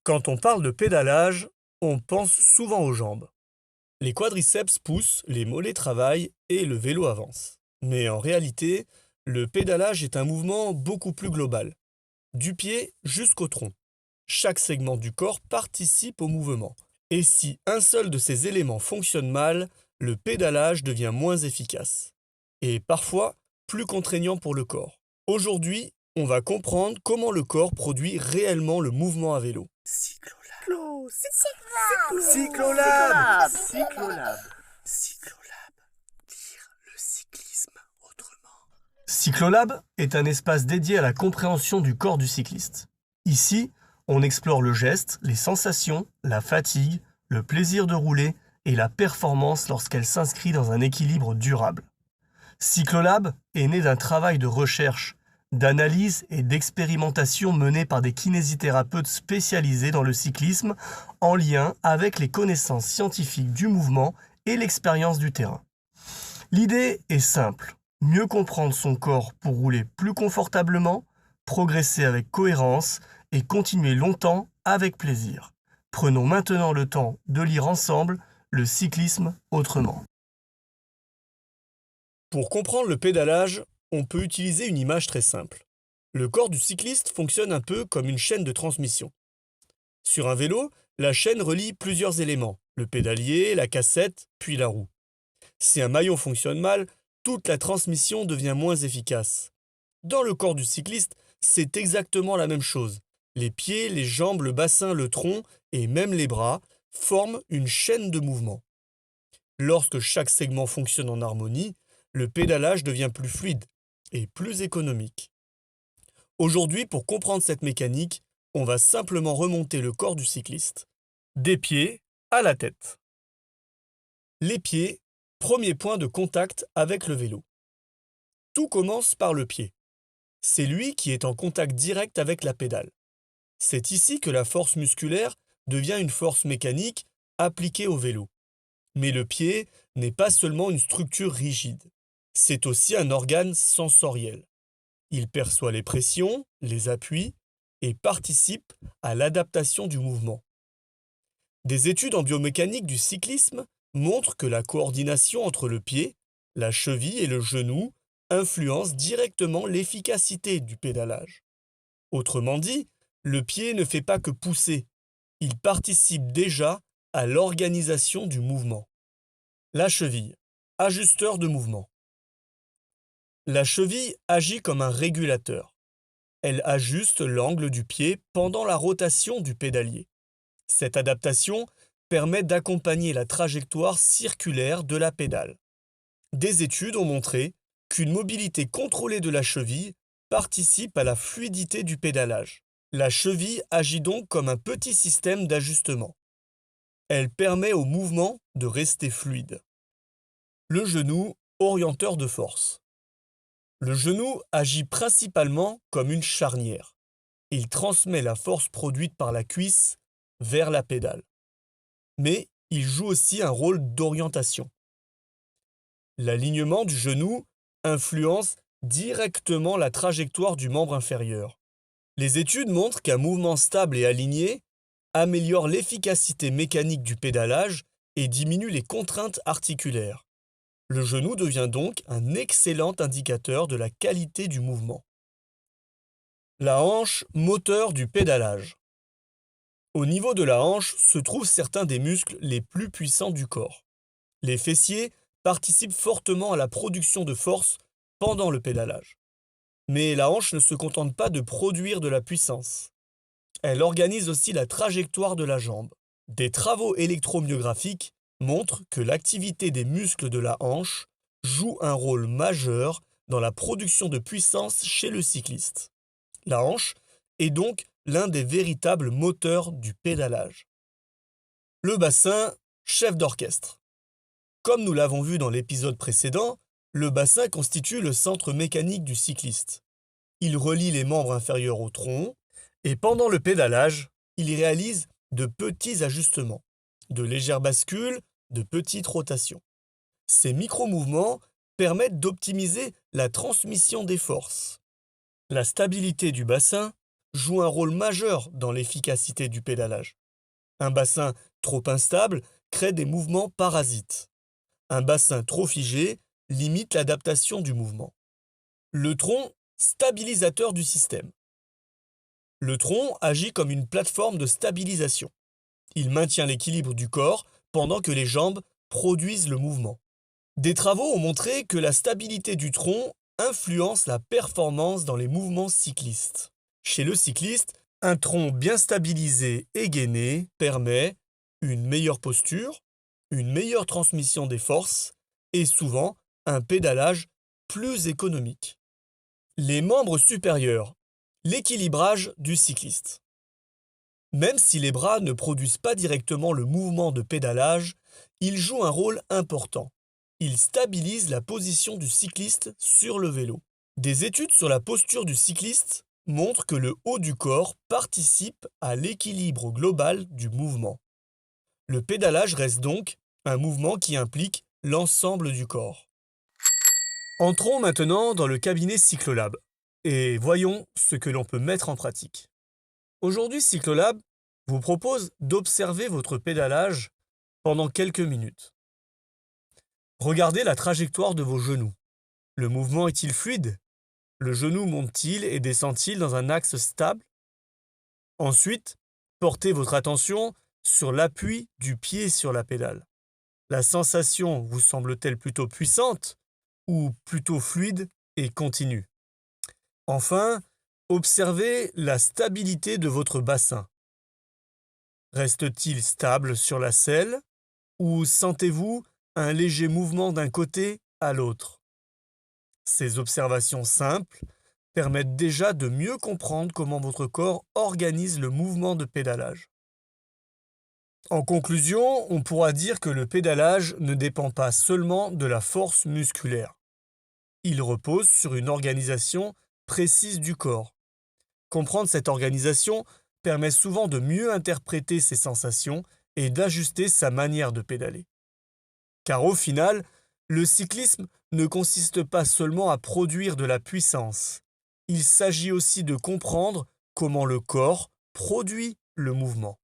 Quand on parle de pédalage, on pense souvent aux jambes. Les quadriceps poussent, les mollets travaillent et le vélo avance. Mais en réalité, le pédalage est un mouvement beaucoup plus global, du pied jusqu'au tronc. Chaque segment du corps participe au mouvement. Et si un seul de ces éléments fonctionne mal, le pédalage devient moins efficace. Et parfois, plus contraignant pour le corps. Aujourd'hui, on va comprendre comment le corps produit réellement le mouvement à vélo. Cyclo, Cyclolab. Cyclolab. Cyclolab. Dire le cyclisme autrement. Cyclolab est un espace dédié à la compréhension du corps du cycliste. Ici, on explore le geste, les sensations, la fatigue, le plaisir de rouler et la performance lorsqu'elle s'inscrit dans un équilibre durable. Cyclolab est né d'un travail de recherche, d'analyse et d'expérimentation mené par des kinésithérapeutes spécialisés dans le cyclisme en lien avec les connaissances scientifiques du mouvement et l'expérience du terrain. L'idée est simple, mieux comprendre son corps pour rouler plus confortablement, progresser avec cohérence et continuer longtemps avec plaisir. Prenons maintenant le temps de lire ensemble le cyclisme autrement. Pour comprendre le pédalage, on peut utiliser une image très simple. Le corps du cycliste fonctionne un peu comme une chaîne de transmission. Sur un vélo, la chaîne relie plusieurs éléments, le pédalier, la cassette, puis la roue. Si un maillon fonctionne mal, toute la transmission devient moins efficace. Dans le corps du cycliste, c'est exactement la même chose. Les pieds, les jambes, le bassin, le tronc et même les bras forment une chaîne de mouvement. Lorsque chaque segment fonctionne en harmonie, le pédalage devient plus fluide et plus économique. Aujourd'hui, pour comprendre cette mécanique, on va simplement remonter le corps du cycliste, des pieds à la tête. Les pieds, premier point de contact avec le vélo. Tout commence par le pied. C'est lui qui est en contact direct avec la pédale. C'est ici que la force musculaire devient une force mécanique appliquée au vélo. Mais le pied n'est pas seulement une structure rigide. C'est aussi un organe sensoriel. Il perçoit les pressions, les appuis et participe à l'adaptation du mouvement. Des études en biomécanique du cyclisme montrent que la coordination entre le pied, la cheville et le genou influence directement l'efficacité du pédalage. Autrement dit, le pied ne fait pas que pousser, il participe déjà à l'organisation du mouvement. La cheville, ajusteur de mouvement. La cheville agit comme un régulateur. Elle ajuste l'angle du pied pendant la rotation du pédalier. Cette adaptation permet d'accompagner la trajectoire circulaire de la pédale. Des études ont montré qu'une mobilité contrôlée de la cheville participe à la fluidité du pédalage. La cheville agit donc comme un petit système d'ajustement. Elle permet au mouvement de rester fluide. Le genou, orienteur de force. Le genou agit principalement comme une charnière. Il transmet la force produite par la cuisse vers la pédale. Mais il joue aussi un rôle d'orientation. L'alignement du genou influence directement la trajectoire du membre inférieur. Les études montrent qu'un mouvement stable et aligné améliore l'efficacité mécanique du pédalage et diminue les contraintes articulaires. Le genou devient donc un excellent indicateur de la qualité du mouvement. La hanche, moteur du pédalage. Au niveau de la hanche se trouvent certains des muscles les plus puissants du corps. Les fessiers participent fortement à la production de force pendant le pédalage. Mais la hanche ne se contente pas de produire de la puissance. Elle organise aussi la trajectoire de la jambe. Des travaux électromyographiques montrent que l'activité des muscles de la hanche joue un rôle majeur dans la production de puissance chez le cycliste. La hanche est donc l'un des véritables moteurs du pédalage. Le bassin, chef d'orchestre. Comme nous l'avons vu dans l'épisode précédent, le bassin constitue le centre mécanique du cycliste. Il relie les membres inférieurs au tronc et pendant le pédalage, il y réalise de petits ajustements, de légères bascules, de petites rotations. Ces micro-mouvements permettent d'optimiser la transmission des forces. La stabilité du bassin joue un rôle majeur dans l'efficacité du pédalage. Un bassin trop instable crée des mouvements parasites. Un bassin trop figé limite l'adaptation du mouvement. Le tronc, stabilisateur du système. Le tronc agit comme une plateforme de stabilisation. Il maintient l'équilibre du corps pendant que les jambes produisent le mouvement. Des travaux ont montré que la stabilité du tronc influence la performance dans les mouvements cyclistes. Chez le cycliste, un tronc bien stabilisé et gainé permet une meilleure posture, une meilleure transmission des forces et souvent un pédalage plus économique. Les membres supérieurs, l'équilibrage du cycliste. Même si les bras ne produisent pas directement le mouvement de pédalage, ils jouent un rôle important. Ils stabilisent la position du cycliste sur le vélo. Des études sur la posture du cycliste montrent que le haut du corps participe à l'équilibre global du mouvement. Le pédalage reste donc un mouvement qui implique l'ensemble du corps. Entrons maintenant dans le cabinet Cyclolab et voyons ce que l'on peut mettre en pratique. Aujourd'hui, Cyclolab vous propose d'observer votre pédalage pendant quelques minutes. Regardez la trajectoire de vos genoux. Le mouvement est-il fluide? Le genou monte-t-il et descend-il dans un axe stable? Ensuite, portez votre attention sur l'appui du pied sur la pédale. La sensation vous semble-t-elle plutôt puissante ou plutôt fluide et continue? Enfin, observez la stabilité de votre bassin. Reste-t-il stable sur la selle ou sentez-vous un léger mouvement d'un côté à l'autre? Ces observations simples permettent déjà de mieux comprendre comment votre corps organise le mouvement de pédalage. En conclusion, on pourra dire que le pédalage ne dépend pas seulement de la force musculaire. Il repose sur une organisation précise du corps. Comprendre cette organisation permet souvent de mieux interpréter ses sensations et d'ajuster sa manière de pédaler. Car au final, le cyclisme ne consiste pas seulement à produire de la puissance. Il s'agit aussi de comprendre comment le corps produit le mouvement.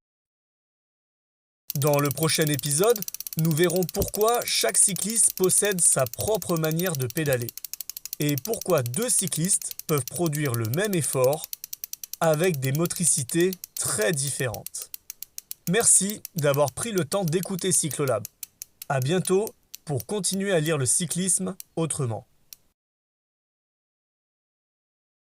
Dans le prochain épisode, nous verrons pourquoi chaque cycliste possède sa propre manière de pédaler et pourquoi deux cyclistes peuvent produire le même effort avec des motricités très différentes. Merci d'avoir pris le temps d'écouter Cyclolab. À bientôt pour continuer à lire le cyclisme autrement.